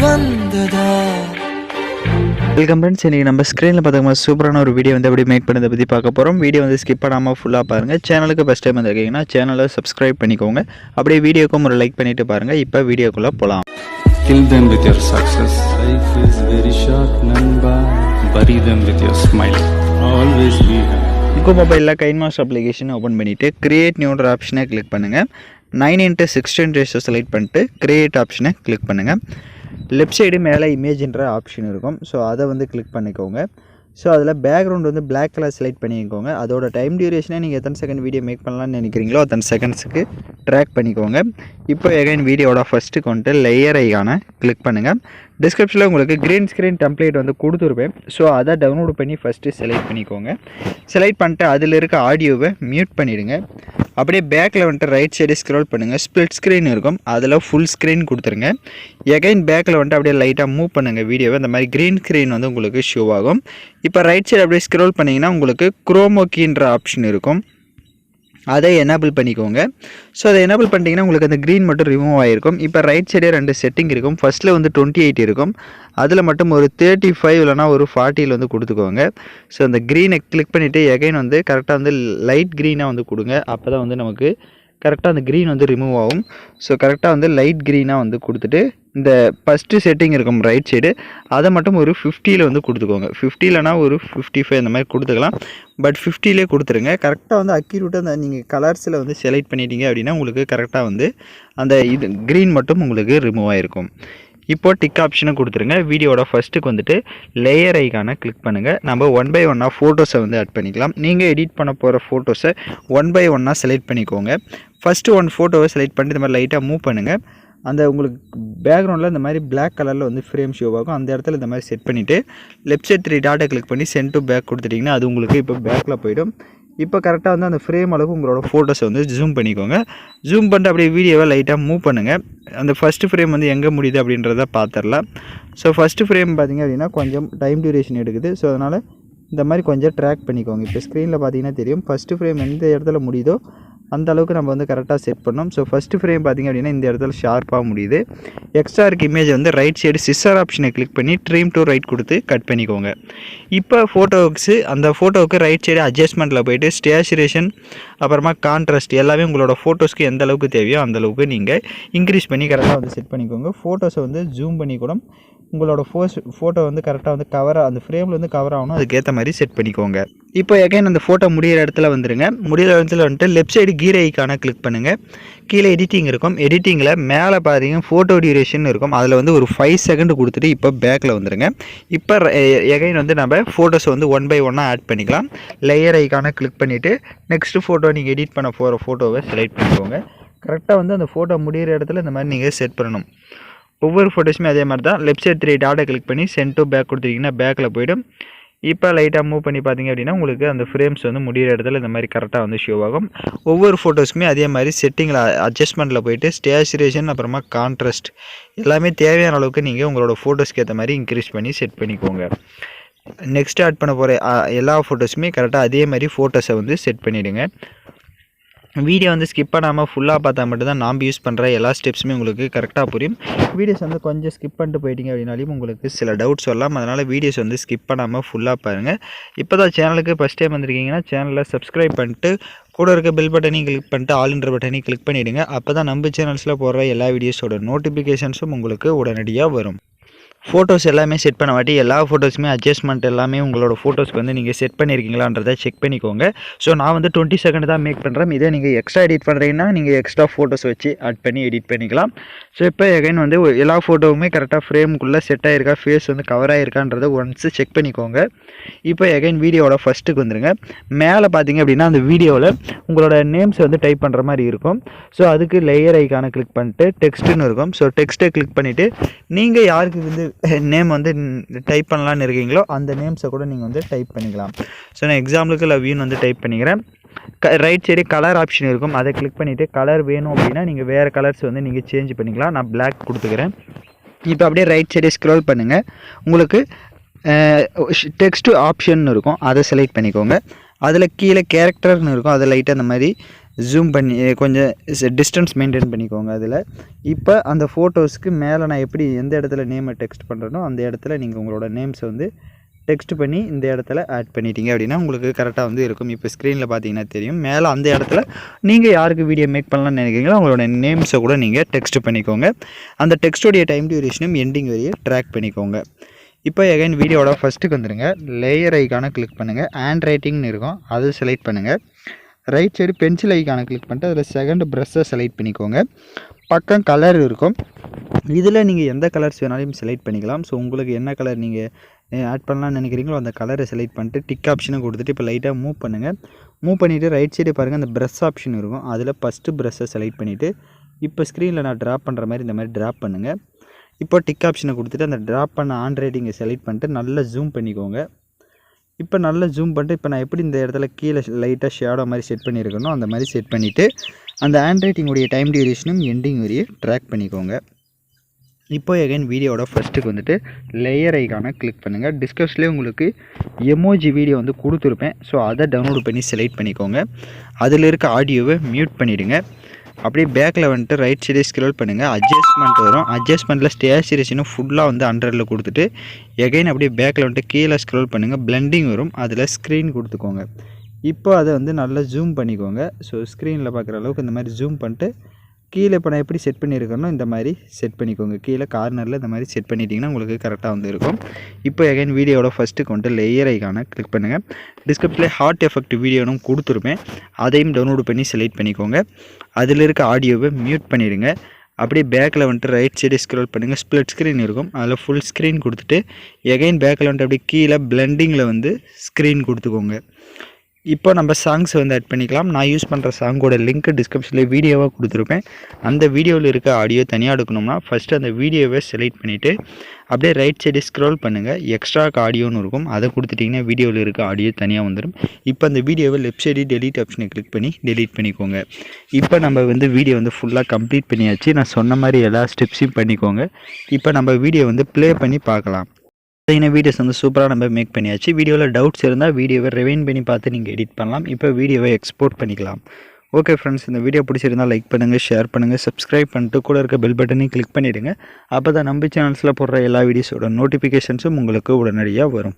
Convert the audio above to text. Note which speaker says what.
Speaker 1: வந்ததா.
Speaker 2: Welcome friends, இன்றைக்கி நம்ம ஸ்க்ரீனில் பார்த்தோம்னா சூப்பரான ஒரு வீடியோ வந்து எப்படி மேக் பண்ணதை பற்றி பார்க்க போகிறோம். வீடியோ வந்து ஸ்கிப் பண்ணாமல் ஃபுல்லாக பாருங்கள். சேனலுக்கு ஃபஸ்ட் டைம் வந்திருக்கீங்கன்னா சேனலை சப்ஸ்கிரைப் பண்ணிக்கோங்க. அப்படியே வீடியோக்கும் ஒரு லைக் பண்ணிவிட்டு பாருங்கள். இப்போ வீடியோக்குள்ளே போகலாம்.
Speaker 3: Kill them with your success. Life is very short, Namba. Bury them with your smile. Always be happy.
Speaker 2: உங்கள் மொபைலில் கைன்மாஸ்டர் அப்ளிகேஷன் ஓப்பன் பண்ணிவிட்டு கிரியேட் நியூன்ற ஆப்ஷனை கிளிக் பண்ணுங்கள். 9:16 ரேஷியோ செலக்ட் பண்ணிட்டு கிரியேட் ஆப்ஷனை கிளிக் பண்ணுங்கள். லெஃப்ட் சைடு மேலே இமேஜ்ன்ற ஆப்ஷன் இருக்கும். ஸோ அதை வந்து கிளிக் பண்ணிக்கோங்க. ஸோ அதில் பேக்ரவுண்ட் வந்து பிளாக் கலர் செலக்ட் பண்ணிக்கோங்க. அதோட டைம் டியூரேஷனை நீங்கள் எத்தனை செகண்ட் வீடியோ மேக் பண்ணலான்னு நினைக்கிறீங்களோ அத்தனை செகண்ட்ஸுக்கு ட்ராக் பண்ணிக்கோங்க. இப்போ எகைன் வீடியோட ஃபஸ்ட்டுக்கு வந்துட்டு லேயர் ஐகானை கிளிக் பண்ணுங்கள். டிஸ்கிரிப்ஷனில் உங்களுக்கு க்ரீன் ஸ்க்ரீன் டெம்ப்ளேட் வந்து கொடுத்துருப்பேன். ஸோ அதை டவுன்லோட் பண்ணி ஃபஸ்ட்டு செலக்ட் பண்ணிக்கோங்க. செலக்ட் பண்ணிட்டு அதில் இருக்க ஆடியோவை மியூட் பண்ணிவிடுங்க. அப்படியே பேக்கில் வந்துட்டு ரைட் சைடு ஸ்க்ரோல் பண்ணுங்கள். ஸ்ப்ளிட் ஸ்க்ரீன் இருக்கும், அதில் ஃபுல் ஸ்க்ரீன் கொடுத்துருங்க. எகைன் பேக்கில் வந்துட்டு அப்படியே லைட்டாக மூவ் பண்ணுங்கள் வீடியோவை. இந்த மாதிரி க்ரீன் ஸ்க்ரீன் வந்து உங்களுக்கு ஷோ ஆகும். இப்போ ரைட் சைடு அப்படியே ஸ்க்ரோல் பண்ணிங்கன்னா உங்களுக்கு குரோமோக்கின்ற ஆப்ஷன் இருக்கும். அதை எனேபிள் பண்ணிக்கோங்க. ஸோ அதை எனேபிள் பண்ணிட்டீங்கன்னா உங்களுக்கு அந்த க்ரீன் மட்டும் ரிமூவ் ஆகிருக்கும். இப்போ ரைட் சைடே 2 செட்டிங் இருக்கும். ஃபஸ்ட்டில் வந்து 28 இருக்கும், அதில் மட்டும் ஒரு 35 இல்லைனா ஒரு 40 வந்து கொடுத்துக்கோங்க. ஸோ அந்த க்ரீனை கிளிக் பண்ணிவிட்டு எகைன் வந்து கரெக்டாக வந்து லைட் க்ரீனாக வந்து கொடுங்க. அப்போ தான் வந்து நமக்கு கரெக்டாக அந்த க்ரீன் வந்து ரிமூவ் ஆகும். ஸோ கரெக்டாக வந்து லைட் க்ரீனாக வந்து கொடுத்துட்டு இந்த ஃபஸ்ட்டு செட்டிங் இருக்கும் ரைட் சைடு, அதை மட்டும் ஒரு 50 வந்து கொடுத்துக்கோங்க. 50 இல்லைனா ஒரு 55 இந்த மாதிரி கொடுத்துக்கலாம். பட் 50 கொடுத்துருங்க. கரெக்டாக வந்து அக்யூரேட்டாக அந்த நீங்கள் கலர்ஸில் வந்து செலக்ட் பண்ணிட்டீங்க அப்படின்னா உங்களுக்கு கரெக்டாக வந்து அந்த இது க்ரீன் மட்டும் உங்களுக்கு ரிமூவ் ஆகிருக்கும். இப்போது டிக் ஆப்ஷனை கொடுத்துருங்க. வீடியோட ஃபஸ்ட்டுக்கு வந்துட்டு லேயர் ஐகானை கிளிக் பண்ணுங்கள். நம்ம 1 by 1 ஃபோட்டோஸை வந்து ஆட் பண்ணிக்கலாம். நீங்கள் எடிட் பண்ண போகிற ஃபோட்டோஸை 1 by 1 செலக்ட் பண்ணிக்கோங்க. ஃபஸ்ட்டு 1 ஃபோட்டோவை செலக்ட் பண்ணிட்டு இந்த மாதிரி லைட்டாக மூவ் பண்ணுங்கள். அந்த உங்களுக்கு பேக்ரவுண்டில் இந்த மாதிரி பிளாக் கலரில் வந்து ஃப்ரேம் ஷோ ஆகும். அந்த இடத்துல இந்த மாதிரி செட் பண்ணிவிட்டு லெஃப்ட் சைட் 3 டாட்டை கிளிக் பண்ணி சென்ட் டு பேக் கொடுத்துட்டிங்கன்னா அது உங்களுக்கு இப்போ பேக்கில் போய்டும். இப்போ கரெக்டாக வந்து அந்த ஃப்ரேம் அளவுக்கு உங்களோட ஃபோட்டோஸை வந்து ஜூம் பண்ணிக்கோங்க. ஜூம் பண்ணிட்டு அப்படியே வீடியோவை லைட்டாக மூவ் பண்ணுங்கள். அந்த ஃபஸ்ட்டு ஃப்ரேம் வந்து எங்கே முடியுது அப்படின்றத பார்த்துடலாம். ஸோ ஃபஸ்ட்டு ஃப்ரேம் பார்த்திங்க அப்படின்னா கொஞ்சம் டைம் டியூரேஷன் எடுக்குது. ஸோ அதனால் இந்த மாதிரி கொஞ்சம் ட்ராக் பண்ணிக்கோங்க. இப்போ ஸ்க்ரீனில் பார்த்தீங்கன்னா தெரியும் ஃபஸ்ட்டு ஃப்ரேம் எந்த இடத்துல முடியுதோ அந்த அளவுக்கு நம்ம வந்து கரெக்டாக செட் பண்ணோம். ஸோ ஃபஸ்ட்டு ஃப்ரேம் பார்த்திங்க அப்படின்னா இந்த இடத்துல ஷார்ப்பாக முடியுது. எக்ஸ்ட்ரா இருக்க இமேஜ் வந்து ரைட் சைடு சிஸ்ஸர் ஆப்ஷனை கிளிக் பண்ணி ட்ரீம் டு ரைட் கொடுத்து கட் பண்ணிக்கோங்க. இப்போ அந்த ஃபோட்டோவுக்கு ரைட் சைடு அட்ஜஸ்ட்மெண்ட்டில் போய்ட்டு ஸ்டேச்சுரேஷன் அப்புறமா கான்ட்ராஸ்ட் எல்லாமே உங்களோட ஃபோட்டோஸ்க்கு எந்த அளவுக்கு தேவையோ அந்தளவுக்கு நீங்கள் இன்க்ரீஸ் பண்ணி கரெக்டாக வந்து செட் பண்ணிக்கோங்க. ஃபோட்டோஸை வந்து ஜூம் பண்ணி கூட உங்களோட ஃபோட்டோ வந்து கரெக்டாக வந்து அந்த ஃப்ரேமில் வந்து கவர் ஆகணும். அதுக்கேற்ற மாதிரி செட் பண்ணிக்கோங்க. இப்போ எகைன் அந்த ஃபோட்டோ முடிகிற இடத்துல வந்துடுங்க. முடிகிற இடத்துல வந்துட்டு லெஃப்ட் சைடு கீர் ஐக்கானை கிளிக் பண்ணுங்கள். கீழே எடிட்டிங் இருக்கும். எடிட்டிங்கில் மேலே பார்த்தீங்கன்னா ஃபோட்டோ டியூரேஷன் இருக்கும். அதில் வந்து ஒரு 5 செகண்ட் கொடுத்துட்டு இப்போ பேக்கில் வந்துடுங்க. இப்போ எகைன் வந்து நம்ம ஃபோட்டோஸை வந்து 1 by 1 ஆட் பண்ணிக்கலாம். லேயர் ஐக்கானை கிளிக் பண்ணிவிட்டு நெக்ஸ்ட்டு ஃபோட்டோ நீங்கள் எடிட் பண்ண போகிற ஃபோட்டோவை செலக்ட் பண்ணிக்கோங்க. கரெக்டாக வந்து அந்த ஃபோட்டோ முடிகிற இடத்துல இந்த மாதிரி நீங்கள் செட் பண்ணணும். ஒவ்வொரு ஃபோட்டோஸுமே அதே மாதிரி தான். லெஃப்ட் சைடு 3 டாட்டை கிளிக் பண்ணி சென்ட் டு பேக் கொடுத்துட்டிங்கன்னா பேக்கில் போய்டும். இப்போ லைட்டாக மூவ் பண்ணி பார்த்தீங்க அப்படின்னா உங்களுக்கு அந்த ஃப்ரேம்ஸ் வந்து முடிகிற இடத்துல இந்த மாதிரி கரெக்டாக வந்து ஷோ ஆகும். ஒவ்வொரு ஃபோட்டோஸுமே அதே மாதிரி செட்டிங்கில் அட்ஜஸ்ட்மெண்ட்டில் போய்ட்டு ஸ்டேச்சுரேஷன் அப்புறமா கான்ட்ராஸ்ட் எல்லாமே தேவையான அளவுக்கு நீங்கள் உங்களோட ஃபோட்டோஸ்க்கு ஏற்ற மாதிரி இன்க்ரீஸ் பண்ணி செட் பண்ணிக்கோங்க. நெக்ஸ்ட் ஆட் பண்ண போகிற எல்லா ஃபோட்டோஸுமே கரெக்டாக அதே மாதிரி ஃபோட்டோஸை வந்து செட் பண்ணிவிடுங்க. வீடியோ வந்து ஸ்கிப் பண்ணாமல் ஃபுல்லாக பார்த்தா மட்டும்தான் நாம் யூஸ் பண்ணுற எல்லா ஸ்டெப்ஸுமே உங்களுக்கு கரெக்டாக புரியும். வீடியோஸ் வந்து கொஞ்சம் ஸ்கிப் பண்ணிட்டு போயிட்டீங்க அப்படின்னாலும் உங்களுக்கு சில டவுட்ஸ் வரலாம். அதனால் வீடியோஸ் வந்து ஸ்கிப் பண்ணாமல் ஃபுல்லாக பாருங்கள். இப்போ தான் சேனலுக்கு ஃபஸ்ட் டைம் வந்திருக்கீங்கன்னா சேனலை சப்ஸ்கிரைப் பண்ணிட்டு கூட இருக்க பெல் பட்டனையும் கிளிக் பண்ணிட்டு ஆல்ன்ற பட்டனையும் கிளிக் பண்ணிவிடுங்க. அப்போ தான் நம்ம சேனல்ஸில் போடுற எல்லா வீடியோஸோட நோட்டிஃபிகேஷன்ஸும் உங்களுக்கு உடனடியாக வரும். ஃபோட்டோஸ் எல்லாமே செட் பண்ண வாட்டி எல்லா ஃபோட்டோஸுமே அட்ஜஸ்ட்மெண்ட் எல்லாமே உங்களோட ஃபோட்டோஸ்க்கு வந்து நீங்கள் செட் பண்ணியிருக்கீங்களான்றதை செக் பண்ணிக்கோங்க. ஸோ நான் வந்து 20 செகண்ட் தான் மேக் பண்ணுறேன். இதே நீங்கள் எக்ஸ்ட்ரா எடிட் பண்ணுறீங்கன்னா நீங்கள் எக்ஸ்ட்ரா ஃபோட்டோஸ் வச்சு ஆட் பண்ணி எடிட் பண்ணிக்கலாம். ஸோ இப்போ எகைன் வந்து எல்லா ஃபோட்டோவுமே கரெக்டாக ஃப்ரேமுக்குள்ளே செட் ஆகிருக்கா, ஃபேஸ் வந்து கவர் ஆகிருக்கான்றதை ஒன்ஸு செக் பண்ணிக்கோங்க. இப்போ எகைன் வீடியோவோட ஃபஸ்ட்டுக்கு வந்துடுங்க. மேலே பார்த்தீங்க அப்படின்னா அந்த வீடியோவில் உங்களோட நேம்ஸ் வந்து டைப் பண்ணுற மாதிரி இருக்கும். ஸோ அதுக்கு லேயர் ஐக்கானை கிளிக் பண்ணிட்டு டெக்ஸ்ட்டுன்னு இருக்கும். ஸோ டெக்ஸ்ட்டை கிளிக் பண்ணிவிட்டு நீங்கள் யாருக்கு வந்து நேம் வந்து டைப் பண்ணலான்னு இருக்கீங்களோ அந்த நேம்ஸை கூட நீங்கள் வந்து டைப் பண்ணிக்கலாம். ஸோ நான் எக்ஸாம்பிளுக்கு லவ்யூன்னு வந்து டைப் பண்ணிக்கிறேன். ரைட் சைடு கலர் ஆப்ஷன் இருக்கும். அதை கிளிக் பண்ணிவிட்டு கலர் வேணும் அப்படின்னா நீங்கள் வேறு கலர்ஸ் வந்து நீங்கள் சேஞ்ச் பண்ணிக்கலாம். நான் பிளாக் கொடுத்துக்கிறேன். இப்போ அப்படியே ரைட் சைடு ஸ்க்ரோல் பண்ணுங்கள். உங்களுக்கு டெக்ஸ்ட் ஆப்ஷன் இருக்கும். அதை செலக்ட் பண்ணிக்கோங்க. அதில் கீழே கேரக்டர்னு இருக்கும். அதை லைட்டாக அந்த மாதிரி ஜூம் பண்ணி கொஞ்சம் டிஸ்டன்ஸ் மெயின்டைன் பண்ணிக்கோங்க அதில். இப்போ அந்த ஃபோட்டோஸ்க்கு மேலே நான் எப்படி எந்த இடத்துல நேமை டெக்ஸ்ட் பண்ணுறனோ அந்த இடத்துல நீங்கள் உங்களோட நேம்ஸை வந்து டெக்ஸ்ட் பண்ணி இந்த இடத்துல ஆட் பண்ணிட்டீங்க அப்படின்னா உங்களுக்கு கரெக்டாக வந்து இருக்கும். இப்போ ஸ்க்ரீனில் பார்த்தீங்கன்னா தெரியும், மேலே அந்த இடத்துல நீங்கள் யாருக்கு வீடியோ மேக் பண்ணலாம்னு நினைக்கிறீங்களோ அவங்களோட நேம்ஸை கூட நீங்கள் டெக்ஸ்ட் பண்ணிக்கோங்க. அந்த டெக்ஸ்டோடைய டைம் டியூரேஷனும் எண்டிங் வரையே ட்ராக் பண்ணிக்கோங்க. இப்போ எகைன் வீடியோட ஃபஸ்ட்டுக்கு வந்துடுங்க. லேயர் ஐக்கான கிளிக் பண்ணுங்கள். ஹேண்ட் ரைட்டிங்னு இருக்கும், அதை செலக்ட் பண்ணுங்கள். ரைட் சைடு பென்சில் ஐக்கான கிளிக் பண்ணிட்டு அதில் செகண்ட் ப்ரெஷ்ஷை செலக்ட் பண்ணிக்கோங்க. பக்கம் கலர் இருக்கும், இதில் நீங்கள் எந்த கலர்ஸ் வேணாலும் செலக்ட் பண்ணிக்கலாம். ஸோ உங்களுக்கு என்ன கலர் நீங்கள் ஆட் பண்ணலாம்னு நினைக்கிறீங்களோ அந்த கலரை செலக்ட் பண்ணிட்டு டிக் ஆப்ஷனை கொடுத்துட்டு இப்போ லைட்டாக மூவ் பண்ணுங்கள். மூவ் பண்ணிவிட்டு ரைட் சைடு பாருங்கள், அந்த ப்ரெஷ் ஆப்ஷன் இருக்கும், அதில் ஃபஸ்ட்டு ப்ரெஷ்ஷை செலக்ட் பண்ணிவிட்டு இப்போ ஸ்க்ரீனில் நான் ட்ராப் பண்ணுற மாதிரி இந்த மாதிரி ட்ராப் பண்ணுங்கள். இப்போ டிக் ஆப்ஷனை கொடுத்துட்டு அந்த ட்ராப் பண்ண ஹேண்ட் ரைட்டிங்கை செலக்ட் பண்ணிட்டு நல்லா ஜூம் பண்ணிக்கோங்க. இப்போ நல்லா ஜூம் பண்ணிட்டு இப்போ நான் எப்படி இந்த இடத்துல கீழே லைட்டாக ஷேடோ மாதிரி செட் பண்ணியிருக்கணும் அந்த மாதிரி செட் பண்ணிவிட்டு அந்த ஹேண்ட் ரைட்டிங்குடைய டைம் டியூரேஷனும் எண்டிங் வரையே ட்ராக் பண்ணிக்கோங்க. இப்போ எகைன் வீடியோட ஃபஸ்ட்டுக்கு வந்துட்டு லேயர் ஐக்கான கிளிக் பண்ணுங்கள். டிஸ்கிரிப்ஷன்லேயே உங்களுக்கு எமோஜி வீடியோ வந்து கொடுத்துருப்பேன். ஸோ அதை டவுன்லோட் பண்ணி செலக்ட் பண்ணிக்கோங்க. அதில் இருக்க ஆடியோவை மியூட் பண்ணிவிடுங்க. அப்படியே பேக்கில் வந்துட்டு ரைட் சைடே ஸ்க்ரோல் பண்ணுங்கள். அட்ஜஸ்ட்மெண்ட் வரும், அட்ஜஸ்ட்மெண்ட்டில் ஸ்டேச்சுரேஷனும் ஃபுல்லாக வந்து 100ல் கொடுத்துட்டு எகைன் அப்படியே பேக்கில் வந்துட்டு கீழே ஸ்க்ரோல் பண்ணுங்கள். பிளெண்டிங் வரும், அதில் ஸ்க்ரீன் கொடுத்துக்கோங்க. இப்போ அதை வந்து நல்லா ஜூம் பண்ணிக்கோங்க. ஸோ ஸ்க்ரீனில் பார்க்குற அளவுக்கு இந்த மாதிரி ஜூம் பண்ணிட்டு கீழே இப்போ நான் எப்படி செட் பண்ணியிருக்கேனோ இந்த மாதிரி செட் பண்ணிக்கோங்க. கீழே கார்னரில் இந்த மாதிரி செட் பண்ணிட்டீங்கன்னா உங்களுக்கு கரெக்டாக வந்து இருக்கும். இப்போ எகைன் வீடியோட ஃபஸ்ட்டுக்கு வந்துட்டு லேயர் ஐக்கான கிளிக் பண்ணுங்கள். டிஸ்கிரிப்ஷனில் ஹார்ட் எஃபெக்ட் வீடியோனும் கொடுத்துருப்பேன், அதையும் டவுன்லோட் பண்ணி செலக்ட் பண்ணிக்கோங்க. அதில் இருக்க ஆடியோவை மியூட் பண்ணிவிடுங்க. அப்படியே பேக்கில் வந்துட்டு ரைட் சைடு ஸ்க்ரோல் பண்ணுங்கள். ஸ்ப்ளிட் ஸ்க்ரீன் இருக்கும், அதில் ஃபுல் ஸ்க்ரீன் கொடுத்துட்டு எகைன் பேக்கில் வந்துட்டு அப்படியே கீழே பிளெண்டிங்கில் வந்து ஸ்க்ரீன் கொடுத்துக்கோங்க. இப்போ நம்ம சாங்ஸ் வந்து ஆட் பண்ணிக்கலாம். நான் யூஸ் பண்ணுற சாங்கோட லிங்க் டிஸ்கிரிப்ஷனில் வீடியோவாக கொடுத்துருப்பேன். அந்த வீடியோவில் இருக்க ஆடியோ தனியாக எடுக்கணும்னா ஃபஸ்ட்டு அந்த வீடியோவை செலக்ட் பண்ணிவிட்டு அப்படியே ரைட் சைடு ஸ்க்ரோல் பண்ணுங்கள். எக்ஸ்ட்ரா ஆடியோன்னு இருக்கும், அதை கொடுத்துட்டிங்கன்னா வீடியோவில் இருக்க ஆடியோ தனியாக வந்துடும். இப்போ அந்த வீடியோவை லெஃப்ட் சைடு டெலீட் ஆப்ஷனை கிளிக் பண்ணி டெலீட் பண்ணிக்கோங்க. இப்போ நம்ம வந்து வீடியோ வந்து ஃபுல்லாக கம்ப்ளீட் பண்ணியாச்சு. நான் சொன்ன மாதிரி எல்லா ஸ்டெப்ஸையும் பண்ணிக்கோங்க. இப்போ நம்ம வீடியோ வந்து ப்ளே பண்ணி பார்க்கலாம். வீடியோஸ் வந்து சூப்பராக நம்ம மேக் பண்ணியாச்சு. வீடியோவில் டவுட்ஸ் இருந்தால் வீடியோவை ரிவைண்ட் பண்ணி பார்த்து நீங்கள் எடிட் பண்ணலாம். இப்போ வீடியோவை எக்ஸ்போர்ட் பண்ணிக்கலாம். ஓகே ஃப்ரெண்ட்ஸ், இந்த வீடியோ பிடிச்சிருந்தால் லைக் பண்ணுங்கள், ஷேர் பண்ணுங்கள், சப்ஸ்கிரைப் பண்ணிட்டு கூட இருக்க பெல் பட்டனையும் கிளிக் பண்ணிவிடுங்க. அப்போ தான் நம்ம சேனல்ஸில் போடுற எல்லா வீடியோஸோட நோட்டிஃபிகேஷன்ஸும் உங்களுக்கு உடனடியாக வரும்.